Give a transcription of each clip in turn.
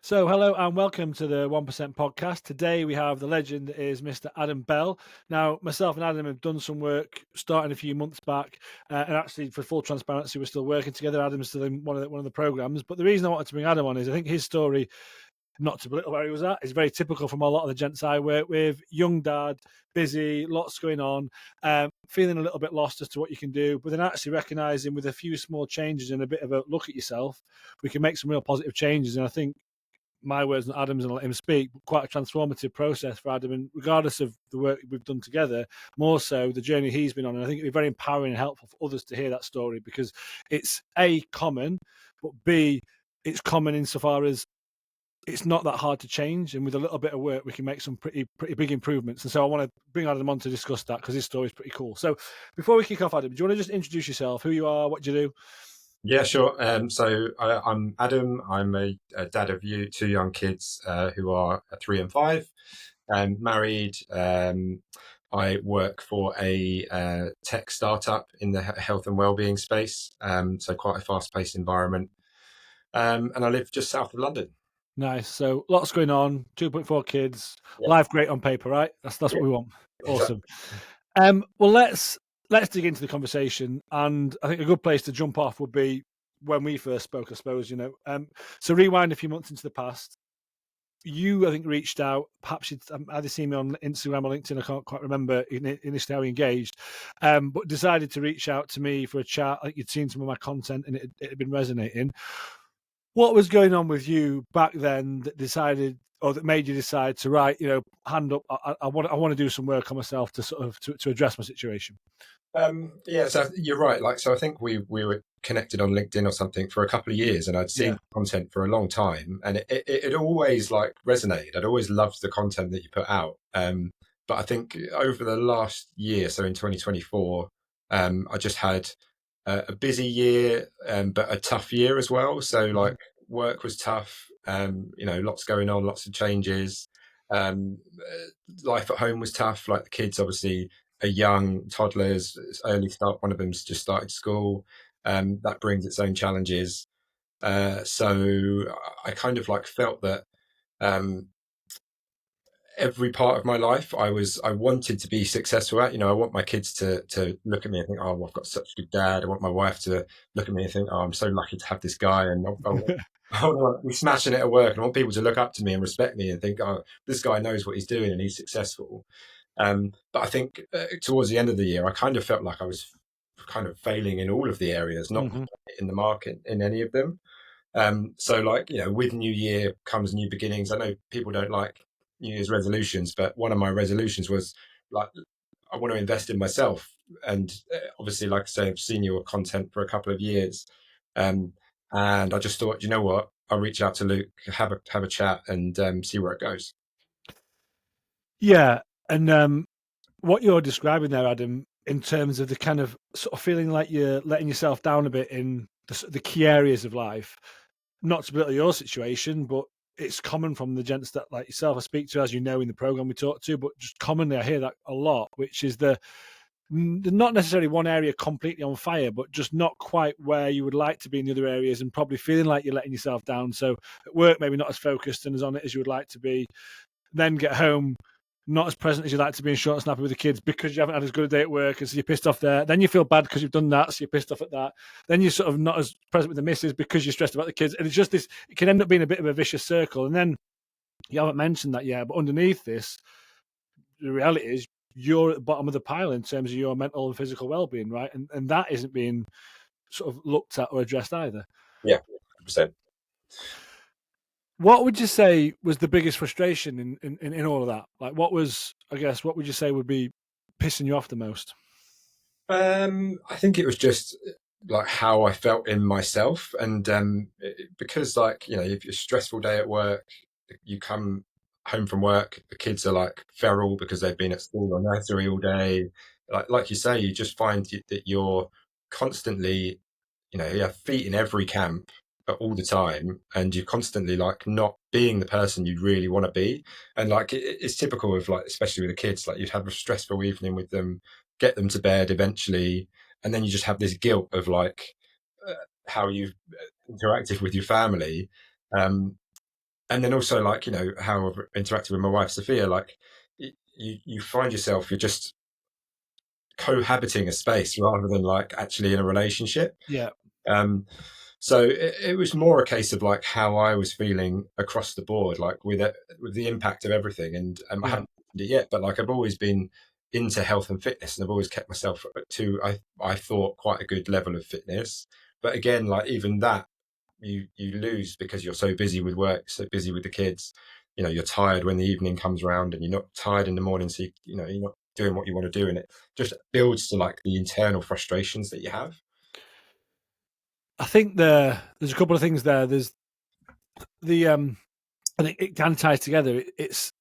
So, hello and welcome to the 1% podcast. Today we have the legend is Mr. Adam Bell. Now, myself and Adam have done some work starting a few months back, and actually, for full transparency, we're still working together. Adam's still in one of the programs. But the reason I wanted to bring Adam on is I think his story, not to belittle where he was at, is very typical from a lot of the gents I work with. Young dad, busy, lots going on, feeling a little bit lost as to what you can do, but then actually recognizing with a few small changes and a bit of a look at yourself, we can make some real positive changes. And I think my words, not Adam's, and let him speak, but quite a transformative process for Adam. And regardless of the work we've done together, more so the journey he's been on. And I think it'd be very empowering and helpful for others to hear that story because it's A, common, but B, it's common insofar as it's not that hard to change. And with a little bit of work, we can make some pretty big improvements. And so I want to bring Adam on to discuss that because his story is pretty cool. So before we kick off, Adam, do you want to just introduce yourself, who you are, what do you do? Yeah, sure. I'm Adam. I'm a dad of two young kids who are 3 and 5. Married. I work for a tech startup in the health and wellbeing space. So quite a fast-paced environment. And I live just south of London. Nice. So lots going on, 2.4 kids, Yeah, life great on paper, right? That's what yeah, we want. exactly. Awesome. Well, let's dig into the conversation, and I think a good place to jump off would be when we first spoke, I suppose. So rewind a few months into the past. You, I think, reached out. Perhaps you'd either seen me on Instagram or LinkedIn. I can't quite remember initially how we engaged, but decided to reach out to me for a chat. I think you'd seen some of my content and it had been resonating. What was going on with you back then that decided or that made you decide to write, hand up, I want to do some work on myself to sort of to address my situation? Yeah, so you're right. So I think we were connected on LinkedIn or something for a couple of years, and I'd Yeah. seen content for a long time, and it always like resonated. I'd always loved the content that you put out. But I think over the last year, so in 2024, I just had a busy year, but a tough year as well. So Mhm. like work was tough. Lots going on, lots of changes. Life at home was tough. Like the kids, obviously are young toddlers, it's early start. One of them's just started school. That brings its own challenges. So I kind of like felt that um, every part of my life I wanted to be successful at. I want my kids to look at me and think, oh, well, I've got such a good dad. I want my wife to look at me and think, oh, I'm so lucky to have this guy. And I want to be smashing it at work. And I want people to look up to me and respect me and think, oh, this guy knows what he's doing and he's successful. But I think towards the end of the year, I kind of felt like I was kind of failing in all of the areas, not Mhm. in the market in any of them. So like, with New Year comes new beginnings. I know people don't like New Year's resolutions, but one of my resolutions was like, I want to invest in myself. And obviously, like I say, I've seen your content for a couple of years. Um, and I just thought, you know what? I'll reach out to Luke, have a chat and see where it goes. Yeah, and what you're describing there, Adam, in terms of the kind of sort of feeling like you're letting yourself down a bit in the key areas of life, not to belittle your situation, but it's common from the gents that like yourself I speak to, as you know, in the program we talk to, but just commonly I hear that a lot, which is not necessarily one area completely on fire, but just not quite where you would like to be in the other areas and probably feeling like you're letting yourself down. So at work, maybe not as focused and as on it as you would like to be, then get home not as present as you'd like to be and short and snappy with the kids because you haven't had as good a day at work, and so you're pissed off there. Then you feel bad because you've done that, so you're pissed off at that. Then you're sort of not as present with the missus because you're stressed about the kids, and it's just this. It can end up being a bit of a vicious circle. And then you haven't mentioned that yet, but underneath this, the reality is you're at the bottom of the pile in terms of your mental and physical well-being, right? And that isn't being sort of looked at or addressed either. Yeah, 100%. What would you say was the biggest frustration in all of that? Like, what would you say would be pissing you off the most? I think it was just like how I felt in myself, and because like if you're a stressful day at work, you come home from work, the kids are like feral because they've been at school or nursery all day. Like you say, you just find that you're constantly, you have feet in every camp all the time, and you're constantly like not being the person you really want to be. And like it's typical of like, especially with the kids, like you'd have a stressful evening with them, get them to bed eventually, and then you just have this guilt of like how you've interacted with your family. Um, and then also like, you know, how I've interacted with my wife Sophia, like you find yourself, you're just cohabiting a space rather than like actually in a relationship. Yeah. Um, so it was more a case of like how I was feeling across the board, like with it, with the impact of everything. And I Yeah. haven't mentioned it yet, but like I've always been into health and fitness, and I've always kept myself to I thought quite a good level of fitness. But again, like even that, you lose because you're so busy with work, so busy with the kids. You know, you're tired when the evening comes around, and you're not tired in the morning, so you know you're not doing what you want to do, and it just builds to like the internal frustrations that you have. I think there's a couple of things there. There's the I think it kind of ties together. It's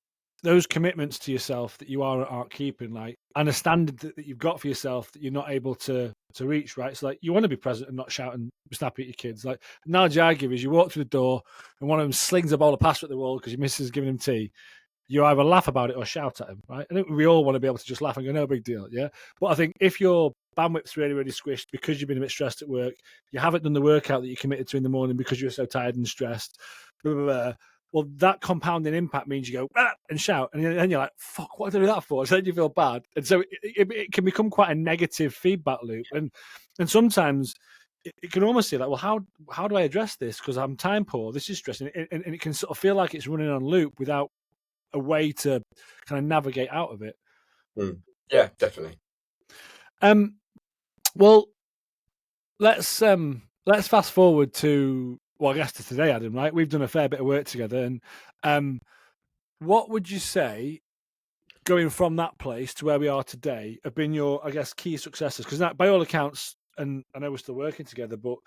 those commitments to yourself that you are or aren't keeping, like, and a standard that you've got for yourself that you're not able to reach, right? So like you want to be present and not shout and snap at your kids. Like analogy I give is you walk through the door and one of them slings a bowl of pasta at the wall because your missus is giving him tea. You either laugh about it or shout at him, right? I think we all want to be able to just laugh and go, no big deal, yeah. But I think if your bandwidth's really, really squished because you've been a bit stressed at work, you haven't done the workout that you committed to in the morning because you're so tired and stressed, blah, blah, blah. Well, that compounding impact means you go and shout, and then you're like, "Fuck, what did I do that for?" So then you feel bad, and so it can become quite a negative feedback loop, and sometimes it can almost say like, "Well, how do I address this? Because I'm time poor. This is stressing," and it can sort of feel like it's running on loop without a way to kind of navigate out of it. Mm. Yeah, definitely. Um, well, let's fast forward to I guess to today, Adam. Right, we've done a fair bit of work together, and what would you say going from that place to where we are today have been your, I guess, key successes? Because by all accounts, and I know we're still working together, but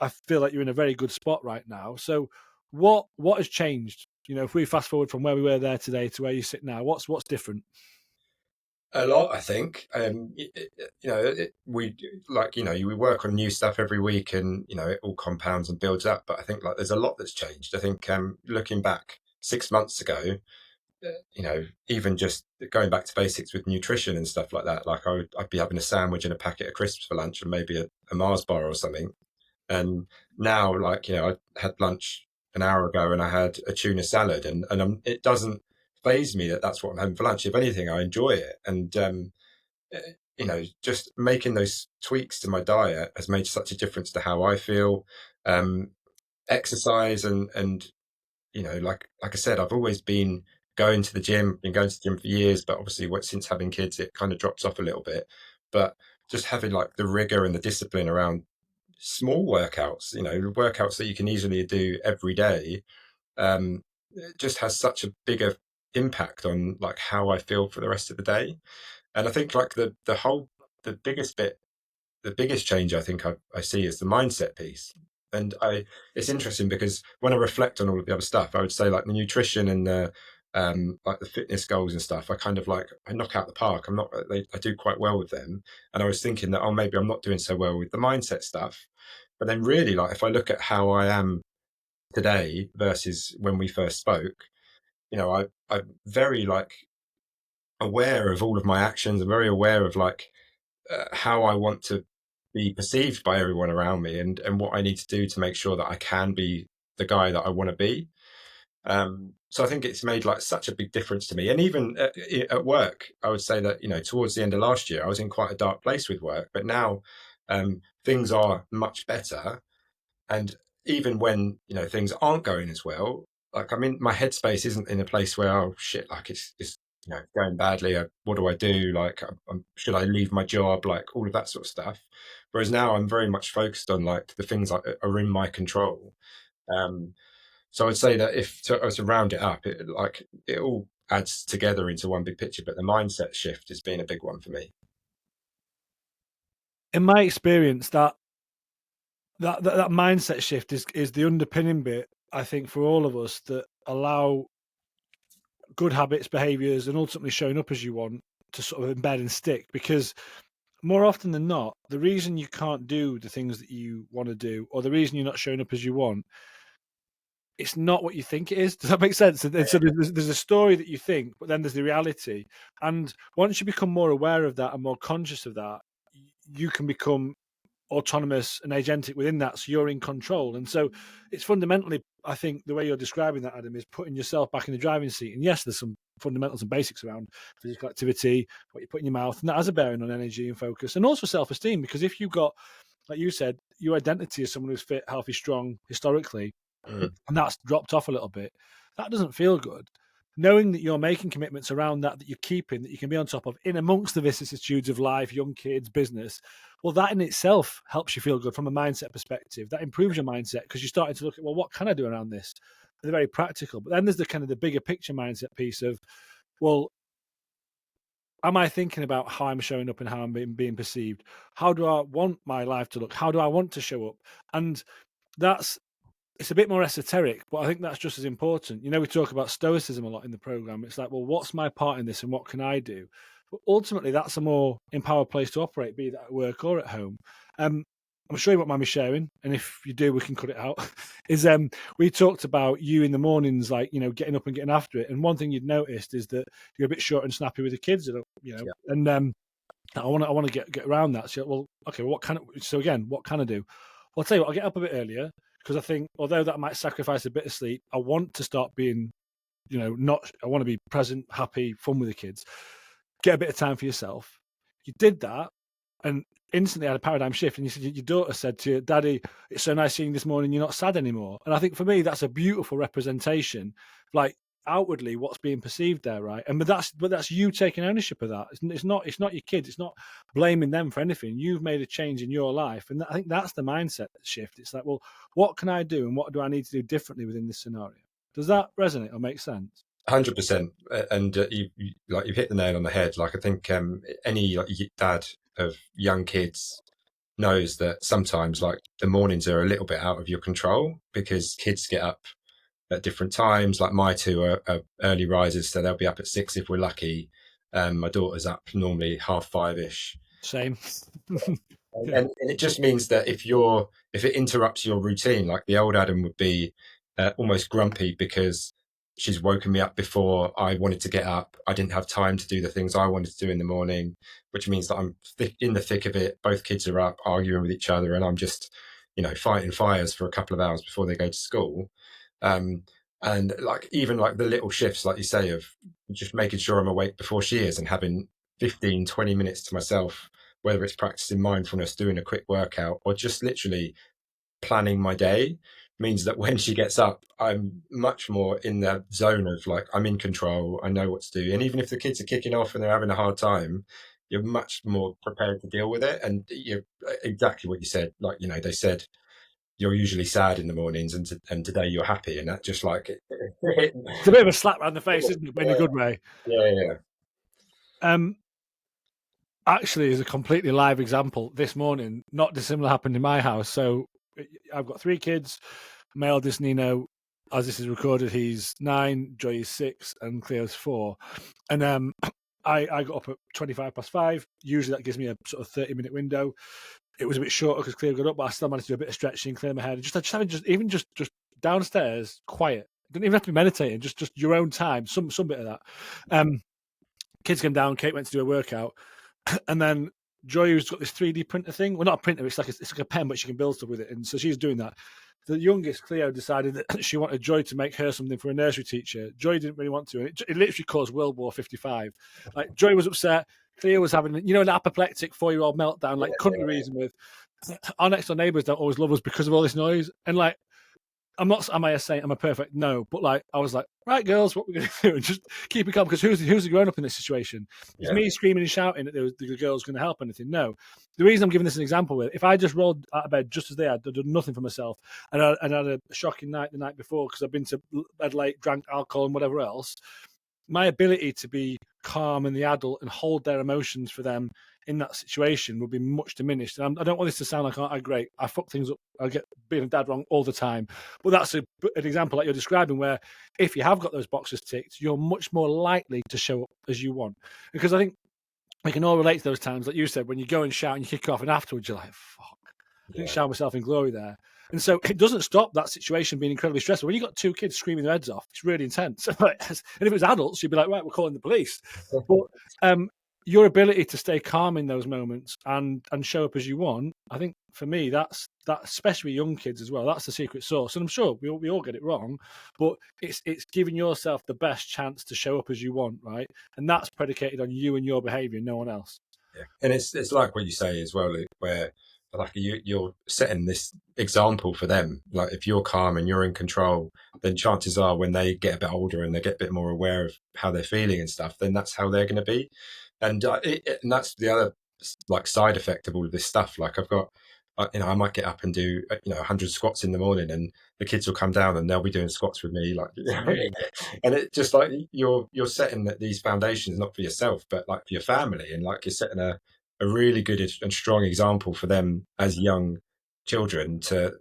I feel like you're in a very good spot right now. So, what has changed? You know, if we fast forward from where we were there today to where you sit now, what's different? A lot, I think. You know, we like, you know, we work on new stuff every week, and you know, it all compounds and builds up. But I think like there's a lot that's changed. I think looking back 6 months ago, you know, even just going back to basics with nutrition and stuff like that, like I'd be having a sandwich and a packet of crisps for lunch, and maybe a Mars bar or something. And now, like, you know, I had lunch an hour ago and I had a tuna salad, and it doesn't phase me that that's what I'm having for lunch. If anything, I enjoy it. And, you know, just making those tweaks to my diet has made such a difference to how I feel. Um, Exercise and, you know, like I said, I've always been going to the gym, been going to the gym for years, but obviously since having kids, it kind of drops off a little bit. But just having like the rigor and the discipline around small workouts, you know, workouts that you can easily do every day, it just has such a bigger impact on like how I feel for the rest of the day. And I think like the biggest bit, the biggest change I think I see is the mindset piece. And it's interesting because when I reflect on all of the other stuff, I would say like the nutrition and the like the fitness goals and stuff, I kind of like I knock out the park. I'm not, I do quite well with them. And I was thinking that, oh, maybe I'm not doing so well with the mindset stuff. But then really, like if I look at how I am today versus when we first spoke, you know, I'm very like aware of all of my actions. I'm very aware of like how I want to be perceived by everyone around me, and what I need to do to make sure that I can be the guy that I want to be. So I think it's made like such a big difference to me. And even at work, I would say that, you know, towards the end of last year, I was in quite a dark place with work, but now things are much better. And even when, you know, things aren't going as well, like I'm in my headspace isn't in a place where, oh shit, like it's you know going badly. What do I do? Like, should I leave my job? Like all of that sort of stuff. Whereas now I'm very much focused on like the things that are in my control. Um, so I'd say that if to, to round it up, like it all adds together into one big picture. But the mindset shift has been a big one for me. In my experience, that mindset shift is the underpinning bit, I think, for all of us that allow good habits, behaviors, and ultimately showing up as you want to sort of embed and stick. Because more often than not, the reason you can't do the things that you want to do, or the reason you're not showing up as you want, it's not what you think it is. Does that make sense? And so there's a story that you think, but then there's the reality. And once you become more aware of that and more conscious of that, you can become autonomous and agentic within that, so you're in control. And so it's fundamentally I think the way you're describing that, Adam, is putting yourself back in the driving seat. And yes, there's some fundamentals and basics around physical activity, what you put in your mouth, and that has a bearing on energy and focus, and also self-esteem. Because if you've got, like you said, your identity as someone who's fit, healthy, strong historically, and that's dropped off a little bit, that doesn't feel good. Knowing that you're making commitments around that you're keeping, that you can be on top of in amongst the vicissitudes of life, young kids, business, well, that in itself helps you feel good from a mindset perspective. That improves your mindset because you're starting to look at, well, what can I do around this? They're very practical. But then there's the kind of the bigger picture mindset piece of, well, am I thinking about how I'm showing up and how I'm being perceived? How do I want my life to look? How do I want to show up? And it's a bit more esoteric, but I think that's just as important. We talk about stoicism a lot in the program. It's like, well, what's my part in this and what can I do? But ultimately, that's a more empowered place to operate, be that at work or at home. I'm sure you won't mind me sharing, and if you do, we can cut it out. We talked about you in the mornings, like, getting up and getting after it. And one thing you'd noticed is that you're a bit short and snappy with the kids, Yeah. and I want to get around that. So, well, okay, what can I do? Well, I'll tell you what, I'll get up a bit earlier, because I think although that might sacrifice a bit of sleep, I want to start being, I want to be present, happy, fun with the kids. Get a bit of time for yourself. You did that and instantly had a paradigm shift. And you said, your daughter said to you, Daddy, it's so nice seeing you this morning, you're not sad anymore. And I think for me, that's a beautiful representation, like outwardly what's being perceived there, right? But that's you taking ownership of that. It's not your kids. It's not blaming them for anything. You've made a change in your life, and I think that's the mindset shift. It's like, well, what can I do, and what do I need to do differently within this scenario? Does that resonate or make sense? 100%, and you've hit the nail on the head. Like, I think any dad of young kids knows that sometimes, like, the mornings are a little bit out of your control because kids get up at different times. Like, my two are early risers, so they'll be up at 6 if we're lucky. My daughter's up normally 5:30ish. Same. And it just means that if it interrupts your routine, like the old Adam would be almost grumpy because she's woken me up before I wanted to get up. I didn't have time to do the things I wanted to do in the morning, which means that I'm in the thick of it. Both kids are up arguing with each other, and I'm just, fighting fires for a couple of hours before they go to school. And like, even like the little shifts, like you say, of just making sure I'm awake before she is and having 15, 20 minutes to myself, whether it's practicing mindfulness, doing a quick workout, or just literally planning my day, means that when she gets up, I'm much more in the zone of, like, I'm in control, I know what to do. And even if the kids are kicking off and they're having a hard time, you're much more prepared to deal with it. And you're exactly what you said. Like, they said, you're usually sad in the mornings, and today you're happy. And that just, like, it's a bit of a slap around the face, isn't it? But in a good way. Yeah. Actually, as a completely live example, this morning, not dissimilar happened in my house. So I've got 3 kids. My eldest, Nino, as this is recorded, he's 9, Joy is 6, and Cleo's 4. And I got up at 5:25. Usually that gives me a sort of 30-minute window. It was a bit shorter because Cleo got up, but I still managed to do a bit of stretching, clear my head. Just having just downstairs, quiet. Didn't even have to be meditating, just your own time, some bit of that. Kids came down, Kate went to do a workout. And then Joy, who's got this 3D printer thing, well, not a printer, it's like a pen, but she can build stuff with it. And so she's doing that. The youngest, Cleo, decided that she wanted Joy to make her something for a nursery teacher. Joy didn't really want to, and it literally caused World War 55. Like, Joy was upset. Cleo was having, an apoplectic 4-year-old meltdown, like, couldn't reason with. Our next door neighbours don't always love us because of all this noise. And, like, am I a saint? Am I perfect? No. But, like, I was like, right, girls, what we're going to do? And just keep it calm, because who's the grown up in this situation? It's me screaming and shouting that the girl's going to help anything. No. The reason I'm giving this an example with, if I just rolled out of bed just as they had, I'd done nothing for myself, and I had a shocking night the night before because I've been to bed late, drank alcohol and whatever else, my ability to be calm and the adult and hold their emotions for them in that situation would be much diminished. And I don't want this to sound like, great, I fuck things up, I get being a dad wrong all the time. But that's an example like you're describing, where if you have got those boxes ticked, you're much more likely to show up as you want. Because I think we can all relate to those times, like you said, when you go and shout and you kick off, and afterwards you're like, fuck, I didn't shout myself in glory there. And so it doesn't stop that situation being incredibly stressful. When you've got 2 kids screaming their heads off, it's really intense. And if it was adults, you'd be like, right, we're calling the police. But your ability to stay calm in those moments and show up as you want, I think for me, that's that, especially young kids as well. That's the secret sauce, and I'm sure we all get it wrong, but it's giving yourself the best chance to show up as you want, right? And that's predicated on you and your behaviour, no one else. Yeah, and it's like what you say as well, Luke, where like you're setting this example for them. Like if you're calm and you're in control, then chances are when they get a bit older and they get a bit more aware of how they're feeling and stuff, then that's how they're going to be. And and that's the other like side effect of all of this stuff. Like I've got, I might get up and do 100 squats in the morning, and the kids will come down and they'll be doing squats with me, like and it just like you're setting these foundations not for yourself but like for your family, and like you're setting a really good and strong example for them as young children to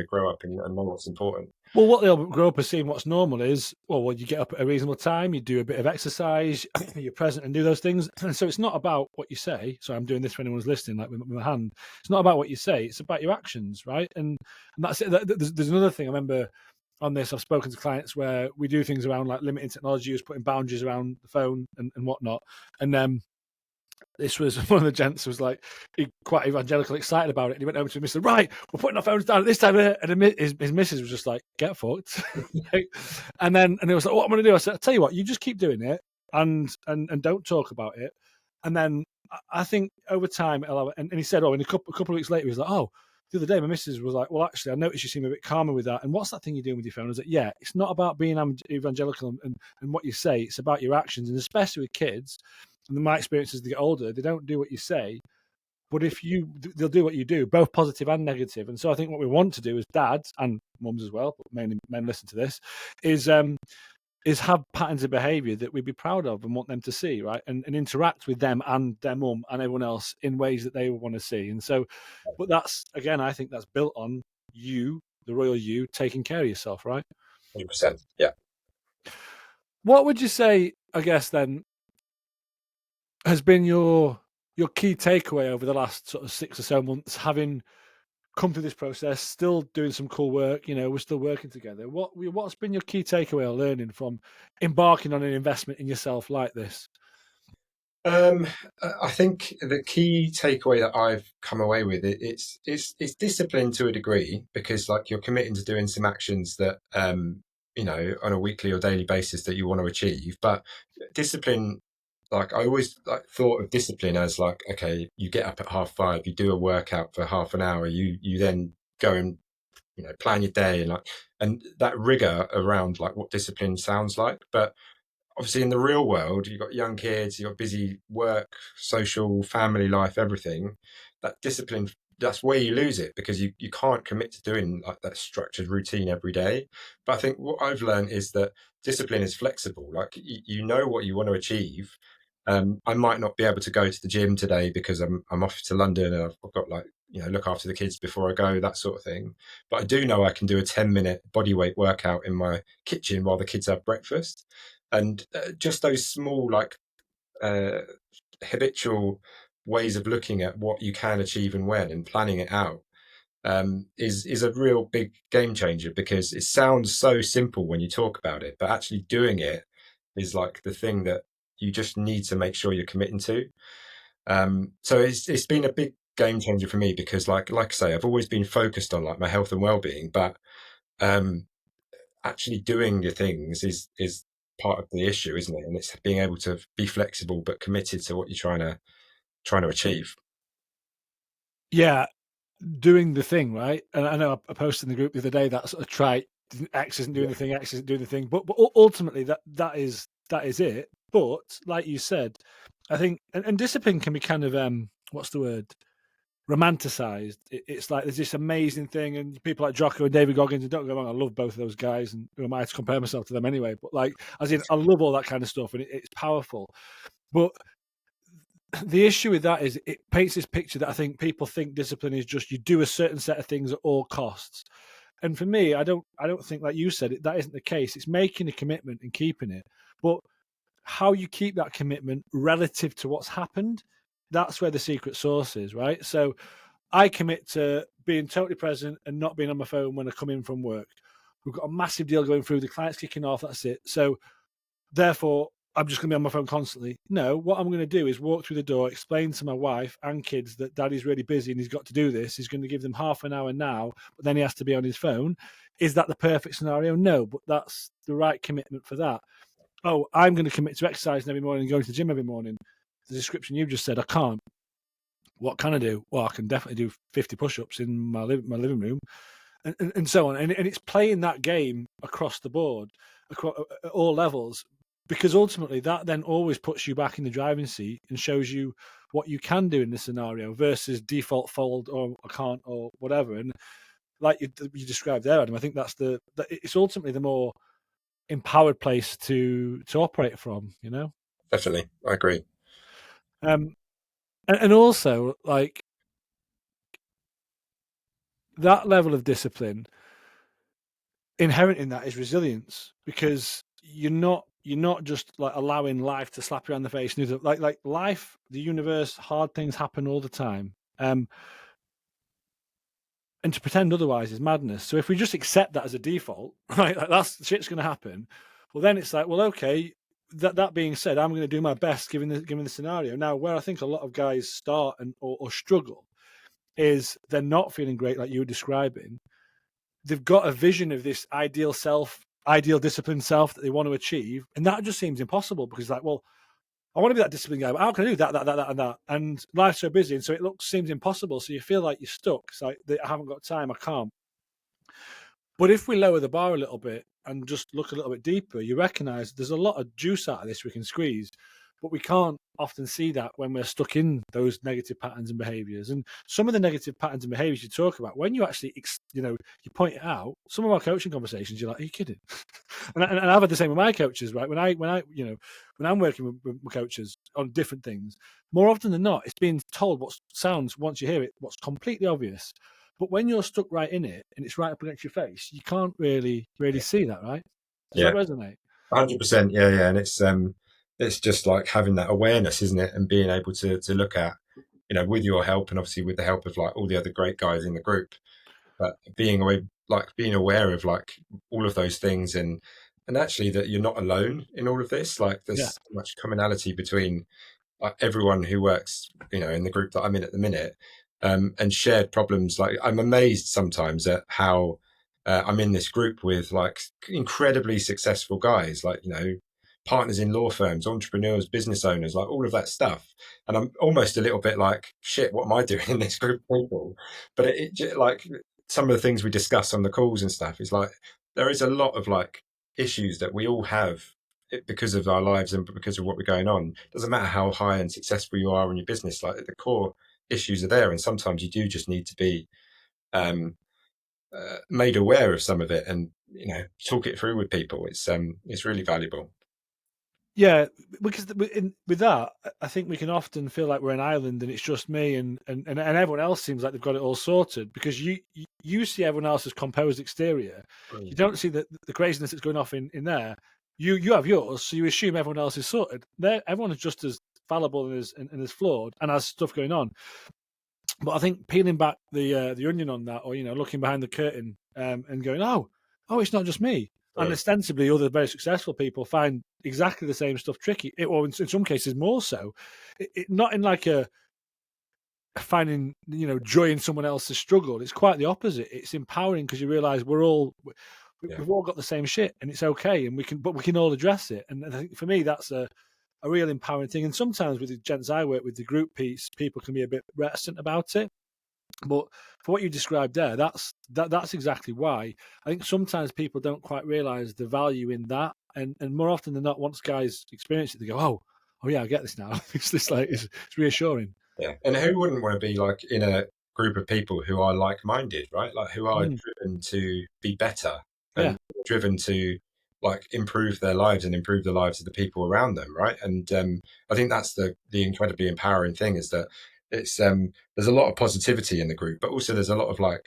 grow up and know what's important. Well, what they'll grow up as seeing what's normal is, well, you get up at a reasonable time, you do a bit of exercise, you're present and do those things. And so it's not about what you say. So I'm doing this for anyone who's listening, like with my hand. It's not about what you say, it's about your actions, right? And that's it. There's another thing I remember on this. I've spoken to clients where we do things around like limiting technology use, putting boundaries around the phone and whatnot. And this was one of the gents was like quite evangelical, excited about it. And he went over to him and said, "Right, we're putting our phones down at this time." And his missus was just like, "Get fucked." and he was like, "What am I going to do?" I said, "I'll tell you what, you just keep doing it and don't talk about it." And then I think over time, and he said, "Oh," in a couple of weeks later, he was like, "Oh, the other day, my missus was like, well, actually, I noticed you seem a bit calmer with that. And what's that thing you're doing with your phone?" I was like, "Yeah, it's not about being evangelical and what you say. It's about your actions." And especially with kids, and my experience as they get older, they don't do what you say, but they'll do what you do, both positive and negative. And so I think what we want to do as dads and mums as well, but mainly men listen to this, is have patterns of behaviour that we'd be proud of and want them to see, right? And interact with them and their mum and everyone else in ways that they want to see. And so, but that's, again, I think that's built on you, the royal you, taking care of yourself, right? 100%. Yeah. What would you say, I guess, then, has been your key takeaway over the last sort of 6 or so months, having come through this process, still doing some cool work, we're still working together. What's been your key takeaway or learning from embarking on an investment in yourself like this? I think the key takeaway that I've come away with it's discipline to a degree, because like you're committing to doing some actions that on a weekly or daily basis that you want to achieve. But discipline, like I always like thought of discipline as like, okay, you get up at 5:30, you do a workout for half an hour, you then go and plan your day, and that rigor around like what discipline sounds like. But obviously in the real world, you've got young kids, you've got busy work, social, family life, everything. That discipline, that's where you lose it, because you can't commit to doing like that structured routine every day. But I think what I've learned is that discipline is flexible. Like you know what you want to achieve. I might not be able to go to the gym today because I'm off to London and I've got like look after the kids before I go, that sort of thing. But I do know I can do a 10-minute body weight workout in my kitchen while the kids have breakfast. And just those small like uh, habitual ways of looking at what you can achieve and when, and planning it out, is a real big game changer, because it sounds so simple when you talk about it, but actually doing it is like the thing that you just need to make sure you're committing to. So it's been a big game changer for me, because like I say, I've always been focused on like my health and well-being, but um, actually doing your things is part of the issue, isn't it? And it's being able to be flexible but committed to what you're trying to achieve. Yeah, doing the thing, right? And I know I posted in the group the other day that sort of trite, X isn't doing Yeah. the thing, X isn't doing the thing. But ultimately, that is it. But like you said, I think, and discipline can be kind of what's the word? Romanticized. It's like there's this amazing thing, and people like Jocko and David Goggins. And don't get me wrong, I love both of those guys, and who am I to compare myself to them anyway? But like, as in, I love all that kind of stuff, and it's powerful. But the issue with that is it paints this picture that I think people think discipline is just you do a certain set of things at all costs. And for me, I don't think, like you said, that isn't the case. It's making a commitment and keeping it. But how you keep that commitment relative to what's happened, that's where the secret sauce is, right? So I commit to being totally present and not being on my phone when I come in from work. We've got a massive deal going through, the client's kicking off, that's it. So therefore, I'm just going to be on my phone constantly. No, what I'm going to do is walk through the door, explain to my wife and kids that daddy's really busy and he's got to do this. He's going to give them half an hour now, but then he has to be on his phone. Is that the perfect scenario? No, but that's the right commitment for that. Oh, I'm going to commit to exercising every morning and going to the gym every morning. The description you just said, I can't. What can I do? Well, I can definitely do 50 push-ups in my living room, and so on. And it's playing that game across the board, across at all levels, because ultimately that then always puts you back in the driving seat and shows you what you can do in this scenario versus default fold or I can't or whatever. And like you described there, Adam, I think it's ultimately the more empowered place to operate from. Definitely, I agree. Um, and also like that level of discipline inherent in that is resilience because you're not just like allowing life to slap you on the face. Like life, the universe, hard things happen all the time. And to pretend otherwise is madness. So if we just accept that as a default, right, like that's shit's going to happen. Well, then it's like, well, okay. That being said, I'm going to do my best given the scenario. Now, where I think a lot of guys start or struggle is they're not feeling great, like you were describing. They've got a vision of this ideal disciplined self that they want to achieve, and that just seems impossible because, like, well, I want to be that disciplined guy, but how can I do that, and that? And life's so busy, and so it seems impossible. So you feel like you're stuck. It's like I haven't got time, I can't. But if we lower the bar a little bit and just look a little bit deeper, you recognise there's a lot of juice out of this we can squeeze, but we can't often see that when we're stuck in those negative patterns and behaviours. And some of the negative patterns and behaviours you talk about, when you actually, you point it out, some of our coaching conversations, you're like, are you kidding? and I've had the same with my coaches, right? When I'm working with coaches on different things, more often than not, it's being told what sounds, once you hear it, what's completely obvious. But when you're stuck right in it and it's right up against your face, you can't really see that, right? Does Yeah, that resonate? 100%. Yeah, and it's just like having that awareness, isn't it? And being able to look at, with your help and obviously with the help of like all the other great guys in the group, but being aware of like all of those things and actually that you're not alone in all of this. Like Yeah, there's so much commonality between everyone who works, in the group that I'm in at the minute, and shared problems. Like I'm amazed sometimes at how I'm in this group with like incredibly successful guys, like partners in law firms, entrepreneurs, business owners, like all of that stuff. And I'm almost a little bit like, shit, what am I doing in this group of people? But like some of the things we discuss on the calls and stuff is like there is a lot of like issues that we all have because of our lives and because of what we're going on. Doesn't matter how high and successful you are in your business, like the core issues are there, and sometimes you do just need to be um, made aware of some of it and talk it through with people. It's really valuable. yeah, because with that, I think we can often feel like we're an island and it's just me and everyone else seems like they've got it all sorted because you see everyone else's composed exterior. You don't see the craziness that's going off in there. You have yours, so you assume everyone else is sorted. Everyone is just as fallible and as flawed and has stuff going on. But I think peeling back the onion on that, or looking behind the curtain and going, oh, it's not just me. And Mm. ostensibly, other very successful people find exactly the same stuff tricky, or in some cases more so. Not in like a finding joy in someone else's struggle. It's quite the opposite. It's empowering because you realise Yeah, we've all got the same shit, and it's okay, and we can all address it. And I think for me, that's a real empowering thing. And sometimes with the gents I work with, the group piece, people can be a bit reticent about it. But for what you described there, that's exactly why. I think sometimes people don't quite realise the value in that, and more often than not, once guys experience it, they go, oh yeah, I get this now. It's just like it's reassuring. yeah. And who wouldn't want to be like in a group of people who are like-minded, right? Like who are Mm, driven to be better yeah, and driven to like improve their lives and improve the lives of the people around them, right? And I think that's the incredibly empowering thing is that it's there's a lot of positivity in the group, but also there's a lot of like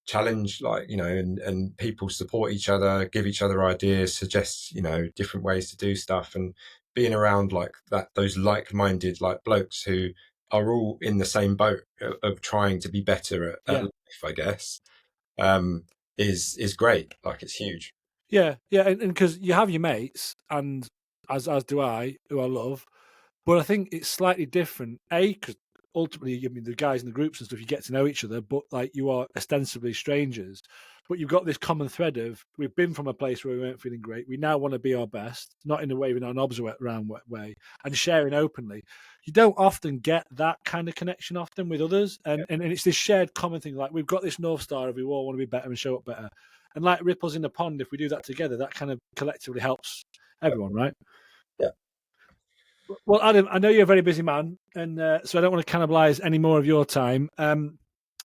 challenge, like and people support each other, give each other ideas, suggest different ways to do stuff, and being around like that, those like-minded like blokes who are all in the same boat of trying to be better at yeah. life, I guess, um, is great. Like it's huge. Yeah, yeah, and because you have your mates, and as do I, who I love. But I think it's slightly different. Because ultimately, I mean, the guys in the groups and stuff, you get to know each other, but like you are ostensibly strangers. But you've got this common thread of we've been from a place where we weren't feeling great. We now want to be our best, not in a way, in an obstinate round way, and sharing openly. You don't often get that kind of connection often with others, and it's this shared common thing. Like we've got this North Star of we all want to be better and show up better. And like ripples in the pond, if we do that together, that kind of collectively helps everyone, right? Yeah. Well, Adam, I know you're a very busy man, and so I don't want to cannibalize any more of your time.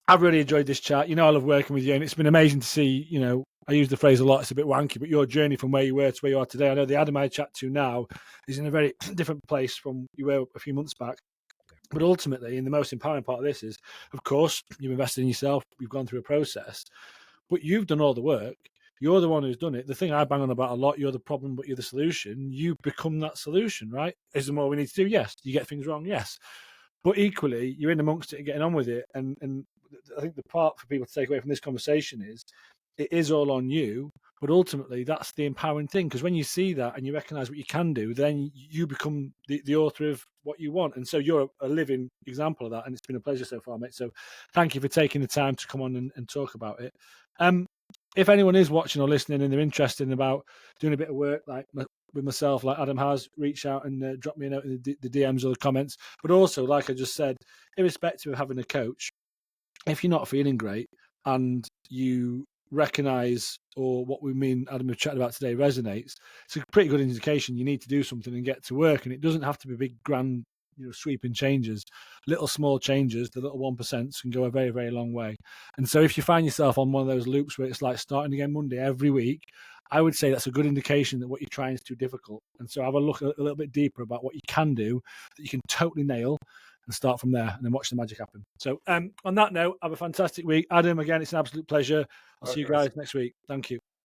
I've really enjoyed this chat. You know, I love working with you, and it's been amazing to see. You know, I use the phrase a lot; it's a bit wanky, but your journey from where you were to where you are today. I know the Adam I chat to now is in a very different place from you were a few months back. But ultimately, and the most empowering part of this is, of course, you've invested in yourself. You've gone through a process, but you've done all the work. You're the one who's done it. The thing I bang on about a lot, you're the problem, but you're the solution. You become that solution, right? Is there more we need to do? Yes. You get things wrong? Yes. But equally, you're in amongst it and getting on with it. And I think the part for people to take away from this conversation is it is all on you, but ultimately that's the empowering thing. Because when you see that and you recognize what you can do, then you become the author of what you want. And so you're a living example of that. And it's been a pleasure so far, mate. So thank you for taking the time to come on and talk about it. If anyone is watching or listening and they're interested in about doing a bit of work like with myself, like Adam has, reach out and drop me a note in the DMs or the comments. But also, like I just said, irrespective of having a coach, if you're not feeling great and you recognize or what we mean Adam have chatted about today resonates, it's a pretty good indication you need to do something and get to work. And it doesn't have to be big, grand, sweeping changes. Little small changes, the little 1% can go a very, very long way. And so if you find yourself on one of those loops where it's like starting again Monday every week, I would say that's a good indication that what you're trying is too difficult. And so have a look a little bit deeper about what you can do that you can totally nail and start from there and then watch the magic happen. So on that note, have a fantastic week. Adam, again, it's an absolute pleasure. I'll see you guys next week. Thank you.